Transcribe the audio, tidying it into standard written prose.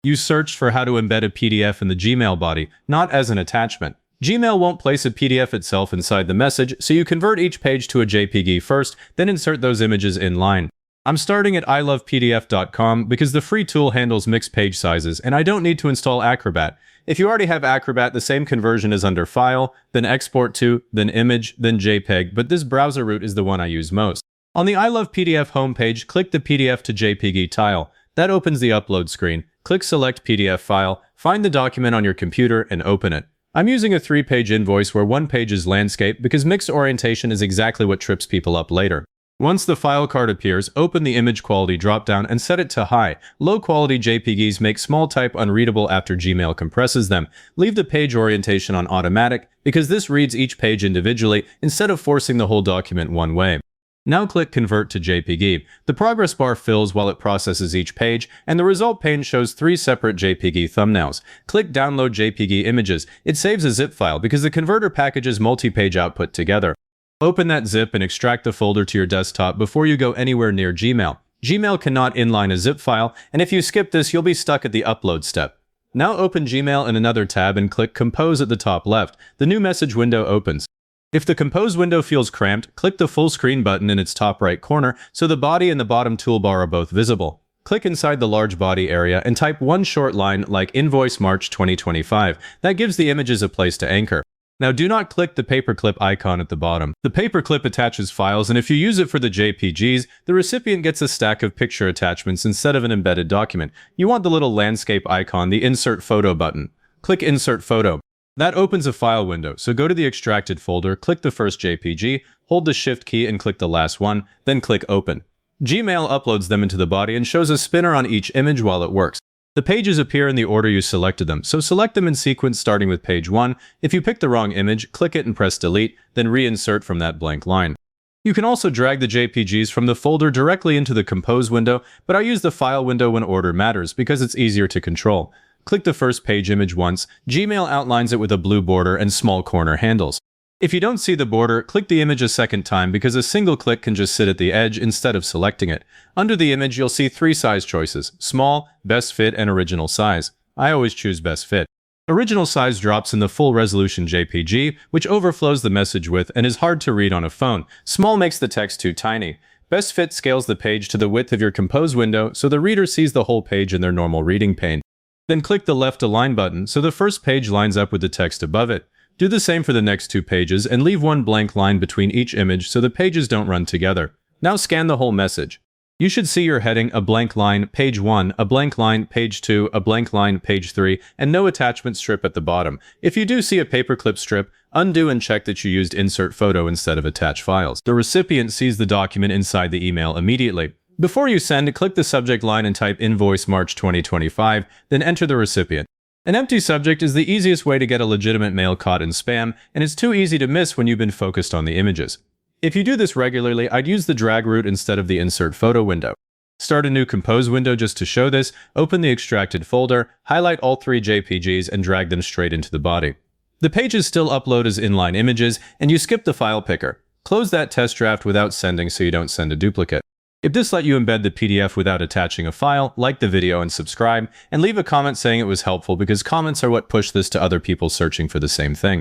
You searched for how to embed a PDF in the Gmail body, not as an attachment. Gmail won't place a PDF itself inside the message, so you convert each page to a JPG first, then insert those images in line. I'm starting at ilovepdf.com because the free tool handles mixed page sizes, and I don't need to install Acrobat. If you already have Acrobat, the same conversion is under File, then Export to, then Image, then JPEG, but this browser route is the one I use most. On the I Love PDF homepage, click the PDF to JPG tile. That opens the upload screen. Click Select PDF File, find the document on your computer, and open it. I'm using a 3-page invoice where 1 page is landscape because mixed orientation is exactly what trips people up later. Once the file card appears, open the image quality dropdown and set it to high. Low-quality JPGs make small type unreadable after Gmail compresses them. Leave the page orientation on automatic because this reads each page individually instead of forcing the whole document one way. Now click Convert to JPG. The progress bar fills while it processes each page, and the result pane shows 3 separate JPG thumbnails. Click Download JPG Images. It saves a zip file because the converter packages multi-page output together. Open that zip and extract the folder to your desktop before you go anywhere near Gmail. Gmail cannot inline a zip file, and if you skip this, you'll be stuck at the upload step. Now open Gmail in another tab and click Compose at the top left. The new message window opens. If the Compose window feels cramped, click the full screen button in its top right corner so the body and the bottom toolbar are both visible. Click inside the large body area and type one short line like Invoice March 2025. That gives the images a place to anchor. Now do not click the paperclip icon at the bottom. The paperclip attaches files, and if you use it for the JPGs, the recipient gets a stack of picture attachments instead of an embedded document. You want the little landscape icon, the Insert Photo button. Click Insert Photo. That opens a file window, so go to the extracted folder, click the first JPG, hold the Shift key and click the last one, then click Open. Gmail uploads them into the body and shows a spinner on each image while it works. The pages appear in the order you selected them, so select them in sequence starting with page 1. If you pick the wrong image, click it and press Delete, then reinsert from that blank line. You can also drag the JPGs from the folder directly into the Compose window, but I use the File window when order matters because it's easier to control. Click the first page image once. Gmail outlines it with a blue border and small corner handles. If you don't see the border, click the image a second time because a single click can just sit at the edge instead of selecting it. Under the image, you'll see 3 size choices: small, best fit, and original size. I always choose best fit. Original size drops in the full resolution JPG, which overflows the message width and is hard to read on a phone. Small makes the text too tiny. Best fit scales the page to the width of your Compose window so the reader sees the whole page in their normal reading pane. Then click the left align button so the first page lines up with the text above it. Do the same for the next 2 pages and leave one blank line between each image so the pages don't run together. Now scan the whole message. You should see your heading, a blank line, page 1, a blank line, page 2, a blank line, page 3, and no attachment strip at the bottom. If you do see a paperclip strip, undo and check that you used Insert Photo instead of Attach Files. The recipient sees the document inside the email immediately. Before you send, click the subject line and type Invoice March 2025, then enter the recipient. An empty subject is the easiest way to get a legitimate mail caught in spam, and it's too easy to miss when you've been focused on the images. If you do this regularly, I'd use the drag route instead of the Insert Photo window. Start a new Compose window just to show this, open the extracted folder, highlight all 3 JPGs, and drag them straight into the body. The pages still upload as inline images, and you skip the file picker. Close that test draft without sending so you don't send a duplicate. If this let you embed the PDF without attaching a file, like the video and subscribe, and leave a comment saying it was helpful because comments are what push this to other people searching for the same thing.